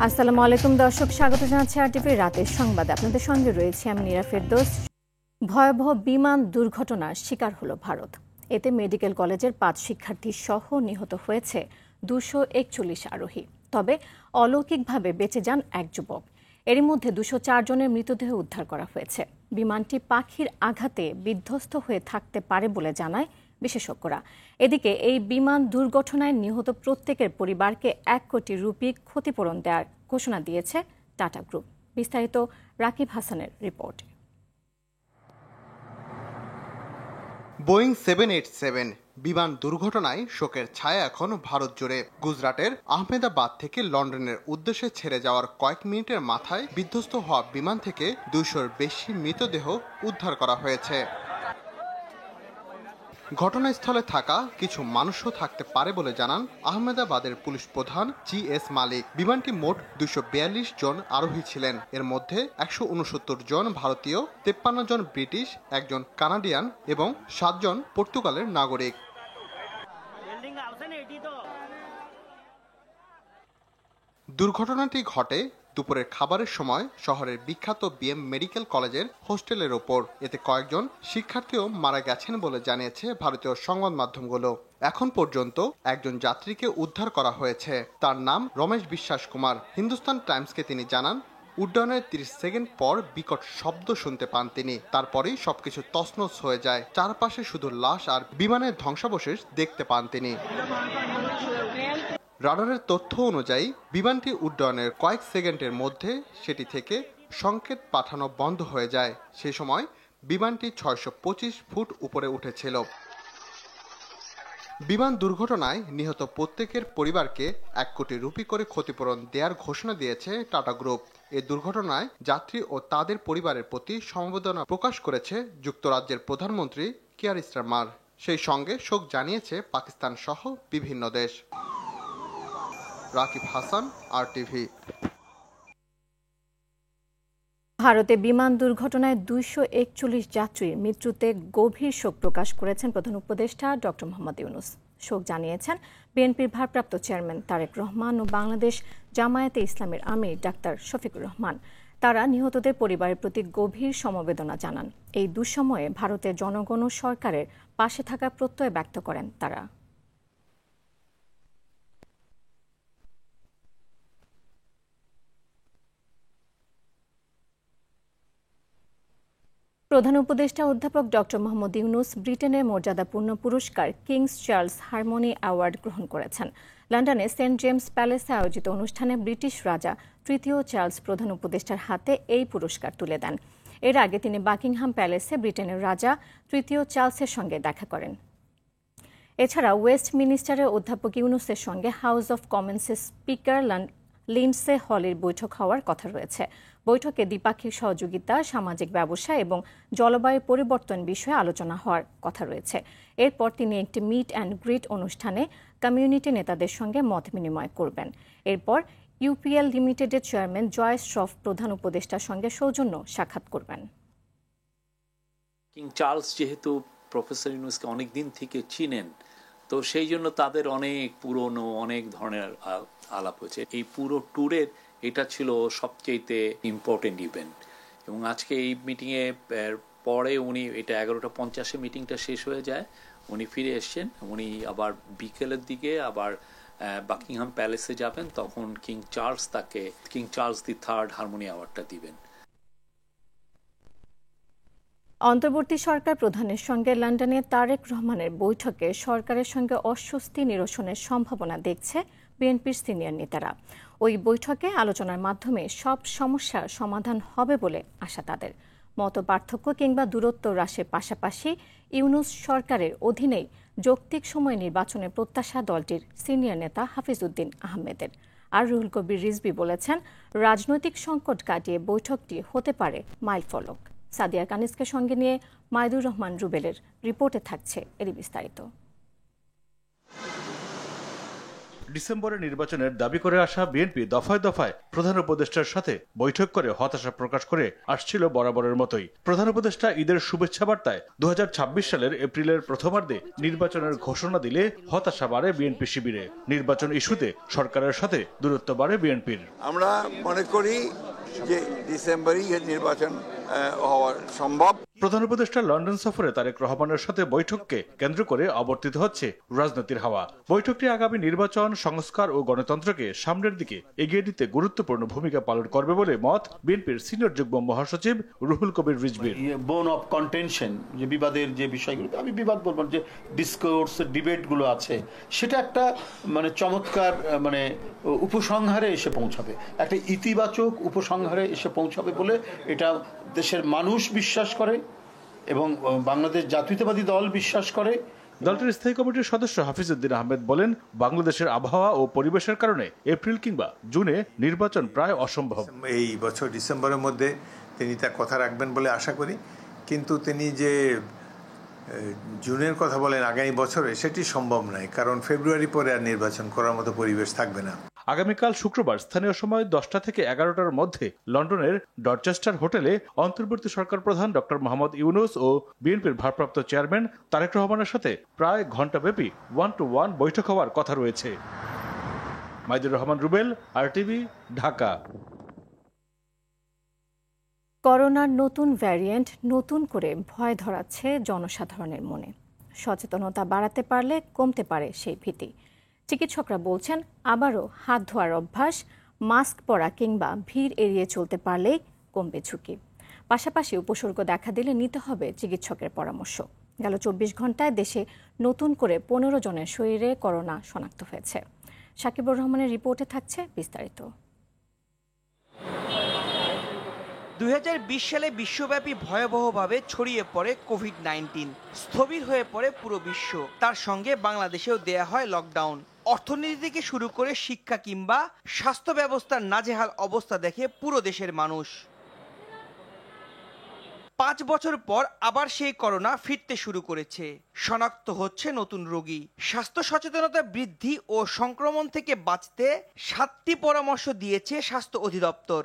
আসসালামু আলাইকুম দর্শক, স্বাগত জানাচ্ছি আরটিভি রাতের সংবাদে। আপনাদের সঙ্গে রয়েছে আমি নীরা ফেরদৌস। ভয়াবহ বিমান দুর্ঘটনার শিকার হলো ভারত। এতে মেডিকেল কলেজের ৫ শিক্ষার্থী সহ নিহত হয়েছে ২৪১ আরোহী। তবে অলৌকিকভাবে বেঁচে যান এক যুবক। এরই মধ্যে ২০৪ জনের মৃতদেহ উদ্ধার করা হয়েছে। বিমানটি পাখির আঘাতে বিধ্বস্ত হয়ে থাকতে পারে বলে জানায় বিশেষজ্ঞরা। এদিকে এই বিমান দুর্ঘটনায় নিহত প্রত্যেকের পরিবারকে ১ কোটি রুপি ক্ষতিপূরণ দেওয়ার ঘোষণা দিয়েছে টাটা গ্রুপ। বিস্তারিত রাকিব হাসানের রিপোর্ট। বোয়িং 787 বিমান দুর্ঘটনায় শোকের ছায়া এখন ভারত জুড়ে। গুজরাটের আহমেদাবাদ থেকে লন্ডনের উদ্দেশ্যে ছেড়ে যাওয়ার কয়েক মিনিটের মাথায় বিধ্বস্ত হওয়া বিমান থেকে ২০০-র বেশি মৃতদেহ উদ্ধার করা হয়েছে। ঘটনাস্থলে থাকা কিছু মানুষও থাকতে পারে বলে জানান আহমেদাবাদের পুলিশ প্রধান GS মালিক। বিমানটি মোট ২৪২ জন আরোহী ছিলেন। এর মধ্যে ১৬৯ জন ভারতীয়, ৫৩ জন ব্রিটিশ, ১ জন কানাডিয়ান এবং ৭ জন পর্তুগালের নাগরিক। দুর্ঘটনাটি ঘটে দুপুরের খাবারের সময় শহরের বিখ্যাত BM মেডিকেল কলেজের হোস্টেলের ওপর। এতে কয়েকজন শিক্ষার্থীও মারা গেছেন বলে জানিয়েছে ভারতীয় সংবাদ মাধ্যমগুলো। এখন পর্যন্ত একজন যাত্রীকে উদ্ধার করা হয়েছে। তার নাম রমেশ বিশ্বাস কুমার। হিন্দুস্তান টাইমসকে তিনি জানান, উড্ডয়নের ৩০ সেকেন্ড পর বিকট শব্দ শুনতে পান তিনি। তারপরেই সবকিছু তছনছ হয়ে যায়। চারপাশে শুধু লাশ আর বিমানের ধ্বংসাবশেষ দেখতে পান তিনি। রাডারের তথ্য অনুযায়ী বিমানটি উড্ডয়নের কয়েক সেকেন্ডের মধ্যে সেটি থেকে সংকেত পাঠানো বন্ধ হয়ে যায়। সেই সময় বিমানটি ৬২৫ ফুট উপরে উঠেছিল। বিমান দুর্ঘটনায় নিহত প্রত্যেকের পরিবারকে ১ কোটি রুপি করে ক্ষতিপূরণ দেওয়ার ঘোষণা দিয়েছে টাটা গ্রুপ। এই দুর্ঘটনায় যাত্রী ও তাদের পরিবারের প্রতি সমবেদনা প্রকাশ করেছে যুক্তরাজ্যের প্রধানমন্ত্রী কিয়ার স্টারমার। সেই সঙ্গে শোক জানিয়েছে পাকিস্তান সহ বিভিন্ন দেশ। রাকিব হাসান, RTV। ভারতে বিমান দুর্ঘটনায় ২৪১ যাত্রীর মৃত্যুতে গভীর শোক প্রকাশ করেছেন প্রধান উপদেষ্টা ডক্টর মোহাম্মদ ইউনূস। শোক জানিয়েছেন বিএনপির ভারপ্রাপ্ত চেয়ারম্যান তারেক রহমান ও বাংলাদেশ জামায়াতে ইসলামীর আমির ডাক্তার শফিকুর রহমান। তারা নিহতদের পরিবারের প্রতি গভীর সমবেদনা জানান। এই দুঃসময়ে ভারতের জনগণ ও সরকারের পাশে থাকার প্রত্যয় ব্যক্ত করেন তারা। প্রধান উপদেষ্টা অধ্যাপক ডক্টর মোহাম্মদ ইউনূস ব্রিটেনের মর্যাদাপূর্ণ পুরস্কার কিংস চার্লস হারমোনি অ্যাওয়ার্ড গ্রহণ করেছেন। লন্ডনে সেন্ট জেমস প্যালেসে আয়োজিত অনুষ্ঠানে ব্রিটিশ রাজা ৩য় চার্লস প্রধান উপদেষ্টার হাতে এই পুরস্কার তুলে দেন। এর আগে তিনি বাকিংহাম প্যালেসে ব্রিটেনের রাজা ৩য় চার্লসের সঙ্গে দেখা করেন। এছাড়া ওয়েস্টমিনিস্টারের অধ্যাপক ইউনূসের সঙ্গে হাউস অব কমন্সের স্পিকার লিন্ডসে হলের বৈঠক হওয়ার কথা রয়েছে। বৈঠকে দ্বিপাক্ষিক সহযোগিতা, সামাজিক ব্যবসা এবং জলবায়ু পরিবর্তন বিষয়ে আলোচনা হওয়ার কথা রয়েছে। এরপর তিনি একটি মিট অ্যান্ড গ্রিট অনুষ্ঠানে কমিউনিটি নেতাদের সঙ্গে মত বিনিময় করবেন। এরপর UPL লিমিটেডের চেয়ারম্যান জয় শ্রফ প্রধান উপদেষ্টার সঙ্গে সৌজন্য সাক্ষাৎ করবেন। কিং চার্লস যেহেতু প্রফেসর ইউনূসকে অনেক দিন থেকে চিনেন, তো সেই জন্য তাদের অনেক পুরনো অনেক ধরনের আলাপ হয়েছে। এই পুরো ট্যুরের এটা ছিল সবচেয়ে ইম্পর্টেন্ট ইভেন্ট। এবং আজকে এই মিটিংয়ে পরে উনি, এটা 11:50 মিটিংটা শেষ হয়ে যায়, উনি ফিরে এসছেন। উনি আবার বিকেলের দিকে আবার বাকিংহাম প্যালেসে যাবেন। তখন কিং চার্লস তাকে king Charles the third harmony অ্যাওয়ার্ডটা দিবেন। অন্তর্বর্তী সরকার প্রধানের সঙ্গে লন্ডনে তারেক রহমানের বৈঠকে সরকারের সঙ্গে অস্বস্তি নিরসনের সম্ভাবনা দেখছে বিএনপির সিনিয়র নেতারা। ওই বৈঠকে আলোচনার মাধ্যমে সব সমস্যার সমাধান হবে বলে আশা তাদের। মতপার্থক্য কিংবা দূরত্ব হ্রাসের পাশাপাশি ইউনূস সরকারের অধীনেই যৌক্তিক সময় নির্বাচনের প্রত্যাশা দলটির সিনিয়র নেতা হাফিজউদ্দিন আহমেদের। আর রুহুল কবির রিজভী বলেছেন, রাজনৈতিক সংকট কাটিয়ে বৈঠকটি হতে পারে মাইলফলক। সাদিয়া কানিসকে সঙ্গে নিয়ে মাইদুর রহমান রুবেলের রিপোর্টে থাকছে এরই বিস্তারিত। ডিসেম্বরে নির্বাচনের দাবি করে আসা বিএনপি দফায় দফায় প্রধান উপদেষ্টার সাথে বৈঠক করে হতাশা প্রকাশ করে আসছিল বরাবরের মতোই। প্রধান উপদেষ্টা ঈদের শুভেচ্ছা বার্তায় 2026 সালের এপ্রিলের প্রথমার্ধে নির্বাচনের ঘোষণা দিলে হতাশা বাড়ে বিএনপি শিবিরে। নির্বাচন ইস্যুতে সরকারের সাথে দূরত্ব বাড়ে বিএনপির। আমরা মনে করি যে ডিসেম্বরেই নির্বাচন হওয়া সম্ভব। প্রধান উপদেষ্টা লন্ডন সফরে তারেক রহমানের সাথে বৈঠককে কেন্দ্র করে আবর্তিত হচ্ছে রাজনীতির হাওয়া। বৈঠকটি আগামী নির্বাচন, সংস্কার ও গণতন্ত্রকে সামনের দিকে এগিয়ে দিতে গুরুত্বপূর্ণ ভূমিকা পালন করবে বলে মত বিএনপির সিনিয়র যুগ্ম মহাসচিব রুহুল কবির রিজভীর। বোন অফ কন্টেনশন, যে বিবাদের যে বিষয়গুলো, আমি বিবাদ বলবো, যে ডিসকোর্স ডিবেট গুলো আছে, সেটা একটা চমৎকার উপসংহারে এসে পৌঁছাবে, একটা ইতিবাচক উপসংহারে এসে পৌঁছাবে বলে এটা দেশের মানুষ বিশ্বাস করে এবং বাংলাদেশ জাতীয়তাবাদী দল বিশ্বাস করে। দলটির স্থায়ী কমিটির সদস্য হাফিজউদ্দিন আহমেদ বলেন, বাংলাদেশের আবহাওয়া ও পরিবেশের কারণে এপ্রিল কিংবা জুনে নির্বাচন প্রায় অসম্ভব। এই বছর ডিসেম্বরের মধ্যে তিনি তার কথা রাখবেন বলে আশা করি, কিন্তু তিনি যে জুনের কথা বলেন আগামী বছরে, সেটি সম্ভব নয়, কারণ ফেব্রুয়ারি পরে আর নির্বাচন করার মতো পরিবেশ থাকবে না। আগামীকাল শুক্রবার স্থানীয় সময় 10টা থেকে 11টার মধ্যে লন্ডনের ডরচেস্টার হোটেলে অন্তর্বর্তী সরকার প্রধান ডক্টর মোহাম্মদ ইউনূস ও বিএনপির ভারপ্রাপ্ত চেয়ারম্যান তারেক রহমানের সাথে প্রায় ঘণ্টাব্যাপী 1-to-1 বৈঠক হওয়ার কথা রয়েছে। মাইদুর রহমান রুবেল, RTV, ঢাকা। করোনার নতুন ভ্যারিয়েন্ট নতুন করে ভয় ধরাচ্ছে জনসাধারণের মনে। সচেতনতা বাড়াতে পারলে কমতে পারে সেই ভীতি। চিকিৎসকরা বলছেন, আবারও হাত ধোয়ার অভ্যাস, মাস্ক পরা কিংবা ভিড় এড়িয়ে চলতে পারলেই কমবে ঝুঁকি। পাশাপাশি উপসর্গ দেখা দিলে নিতে হবে চিকিৎসকের পরামর্শ। গেল 24 ঘন্টায় দেশে নতুন করে 15 জনের শরীরে করোনা শনাক্ত হয়েছে। সাকিবুর রহমানের রিপোর্টে থাকছে বিস্তারিত। 2020 সালে বিশ্বব্যাপী ভয়াবহভাবে ছড়িয়ে পড়ে কোভিড-19। স্থবির হয়ে পড়ে পুরো বিশ্ব। তার সঙ্গে বাংলাদেশেও দেয়া হয় লকডাউন। অর্থনীতি থেকে শুরু করে শিক্ষা কিংবা স্বাস্থ্য ব্যবস্থার নাজেহাল অবস্থা দেখে পুরো দেশের মানুষ। 5 বছর পর আবার সেই করোনা ফিরতে শুরু করেছে। শনাক্ত হচ্ছে নতুন রোগী। স্বাস্থ্য সচেতনতা বৃদ্ধি ও সংক্রমণ থেকে বাঁচতে 7টি পরামর্শ দিয়েছে স্বাস্থ্য অধিদপ্তর।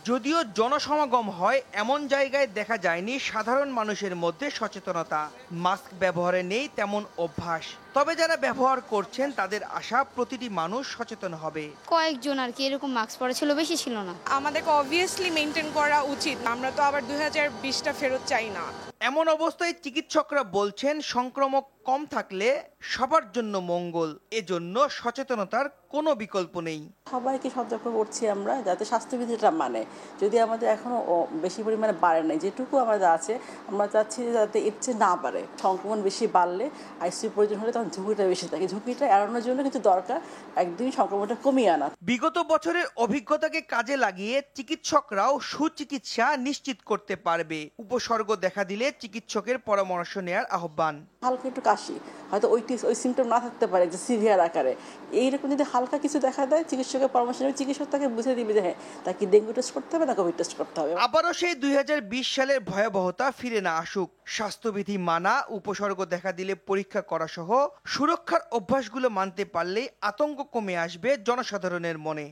যদিও জনসমাগম হয় এমন জায়গায় দেখা যায়নি সাধারণ মানুষের মধ্যে সচেতনতা। মাস্ক ব্যবহারে নেই তেমন অভ্যাস। তবে যারা ব্যবহার করছেন তাদের আশা প্রতিটি মানুষ সচেতন হবে। কয়েকজন আর কি এরকম মাস্ক পরা ছিল, বেশি ছিল না। আমাদেরকে অবভিয়াসলি মেইনটেইন করা উচিত। আমরা তো আবার 2020টা ফেরত চাই না। এমন অবস্থায় চিকিৎসকরা বলছেন, সংক্রমক কম থাকলে সবার জন্য মঙ্গল। এজন্য সচেতনতার কোনো বিকল্প নেই। সবাইকে সতর্ক করছি আমরা, যাতে স্বাস্থ্যবিধিটা মানে, যদি আমাদের এখনো বেশি পরিমাণে বাড়ে নাই, যেটুকু আমাদের আছে আমরা চাচ্ছি যাতে এর চেয়ে না বাড়ে। সংক্রমণ বেশি বাড়লে আইসিইউ প্রয়োজন হলে তখন ঝুঁকিটা বেশি থাকে। ঝুঁকিটা এড়ানোর জন্য কিন্তু দরকার একদমই সংক্রমণটা কমিয়ে আনা। বিগত বছরের অভিজ্ঞতাকে কাজে লাগিয়ে চিকিৎসকরাও সুচিকিৎসা নিশ্চিত করতে পারবে। উপসর্গ দেখা দিলে চিকিৎসকের পরামর্শ নেওয়ার আহ্বান। হালকা একটু কাশি, হয়তো ওই সিমটম না থাকতে পারে যে সিভিয়ার আকারে, এইরকম যদি হালকা কিছু দেখা দেয় চিকিৎসকের পরামর্শ নেবে। চিকিৎসক তাকে বুঝে দিবে যে হ্যাঁ, তাকে ডেঙ্গু টেস্ট করতে হবে না কোভিড টেস্ট করতে হবে। আবারও সেই 2020 সালের ভয়াবহতা ফিরে না আসুক। স্বাস্থ্যবিধি মানা, উপসর্গ দেখা দিলে পরীক্ষা করা সহ সুরক্ষার অভ্যাসগুলো মানতে পারলেই আতঙ্ক কমে আসবে জনসাধারণের মনে।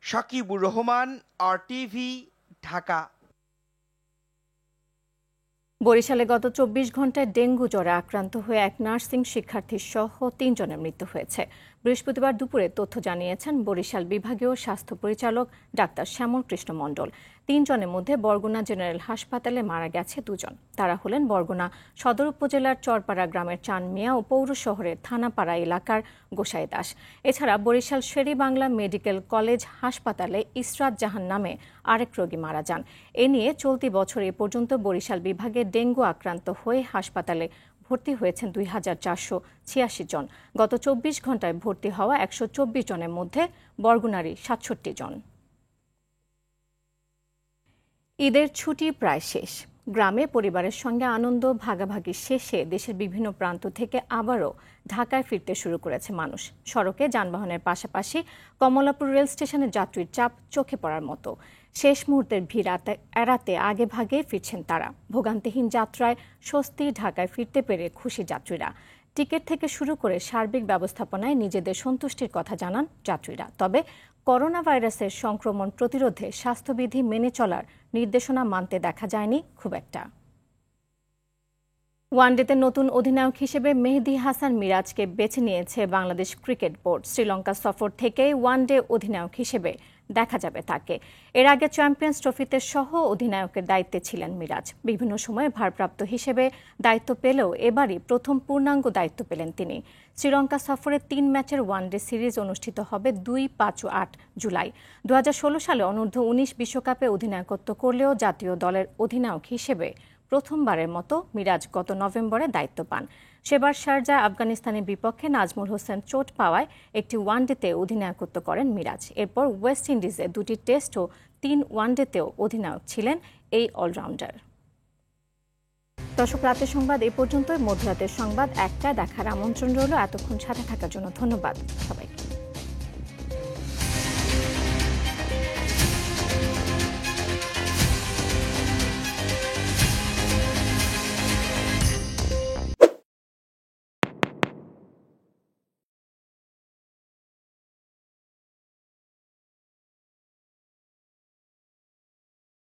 সাকিবুর রহমান, RTV, ঢাকা। বরিশালে গত 24 ঘন্টায় ডেঙ্গু জ্বরে আক্রান্ত হয়ে এক নার্সিং শিক্ষার্থী সহ 3 জনের মৃত্যু হয়েছে। বৃহস্পতিবার দুপুরে তথ্য জানিয়েছেন বরিশাল বিভাগীয় স্বাস্থ্য পরিচালক ডাক্তার শ্যামল কৃষ্ণ মণ্ডল। 3 জনের মধ্যে বরগুনা জেনারেল হাসপাতালে মারা গেছে 2 জন। তারা হলেন বরগুনা সদর উপজেলার চরপাড়া গ্রামের চান মিয়া ও পৌর শহরের থানাপাড়া এলাকার গোসাই দাস। এছাড়া বরিশাল শের-ই-বাংলা মেডিকেল কলেজ হাসপাতালে ইসরাত জাহান নামে আরেক রোগী মারা যান। এ নিয়ে চলতি বছর এ পর্যন্ত বরিশাল বিভাগে ডেঙ্গু আক্রান্ত হয়ে হাসপাতালে ভর্তি হয়েছেন 2486 জন। গত 24 ঘন্টায় ভর্তি হওয়া 124 জনের মধ্যে বরগুনারই 67 জন। ঈদের ছুটি প্রায় শেষ। গ্রামে পরিবারের সঙ্গে আনন্দ ভাগাভাগি শেষে দেশের বিভিন্ন প্রান্ত থেকে আবারও ঢাকায় ফিরতে শুরু করেছে মানুষ। সড়কে যানবাহনের পাশাপাশি কমলাপুর রেল স্টেশনে যাত্রীর চাপ চোখে পড়ার মতো। শেষ মুহূর্তের ভিড় এড়াতে আগে ভাগে ফিরছেন তারা। ভোগান্তিহীন যাত্রায় স্বস্তি, ঢাকায় ফিরতে পেরে খুশি যাত্রীরা। টিকিট থেকে শুরু করে সার্বিক ব্যবস্থাপনায় নিজেদের সন্তুষ্টির কথা জানান যাত্রীরা। তবে করোনা ভাইরাসের সংক্রমণ প্রতিরোধে স্বাস্থ্যবিধি মেনে চলার নির্দেশনা মানতে দেখা যায়নি খুব একটা। ওয়ানডেতে নতুন অধিনায়ক হিসেবে মেহেদী হাসান মিরাজকে বেছে নিয়েছে বাংলাদেশ ক্রিকেট বোর্ড। শ্রীলঙ্কা সফর থেকেই ওয়ানডে অধিনায়ক হিসেবে দেখা যাবে তাকে। এর আগে চ্যাম্পিয়ন্স ট্রফিতে সহ অধিনায়কের দায়িত্বে ছিলেন মিরাজ। বিভিন্ন সময়ে ভারপ্রাপ্ত হিসেবে দায়িত্ব পেলেও এবারই প্রথম পূর্ণাঙ্গ দায়িত্ব পেলেন তিনি। শ্রীলঙ্কা সফরে 3 ম্যাচের ওয়ানডে সিরিজ অনুষ্ঠিত হবে 2, 5 ও 8 জুলাই। 2016 সালে অনূর্ধ্ব-19 বিশ্বকাপে অধিনায়কত্ব করলেও জাতীয় দলের অধিনায়ক হিসেবে প্রথমবারের মতো মিরাজ গত নভেম্বরে দায়িত্ব পান। সেবার শারজায় আফগানিস্তানের বিপক্ষে নাজমুল হোসেন চোট পাওয়ায় একটি ওয়ানডেতে অধিনায়কত্ব করেন মিরাজ। এরপর ওয়েস্ট ইন্ডিজে 2টি টেস্ট ও 3 ওয়ানডেতেও অধিনায়ক ছিলেন এই অলরাউন্ডার। দর্শক, রাতের সংবাদ এ পর্যন্তই। মধ্যরাতের সংবাদ 1টায় দেখার আমন্ত্রণ রইল। এতক্ষণ সাথে থাকার জন্য ধন্যবাদ সবাইকে।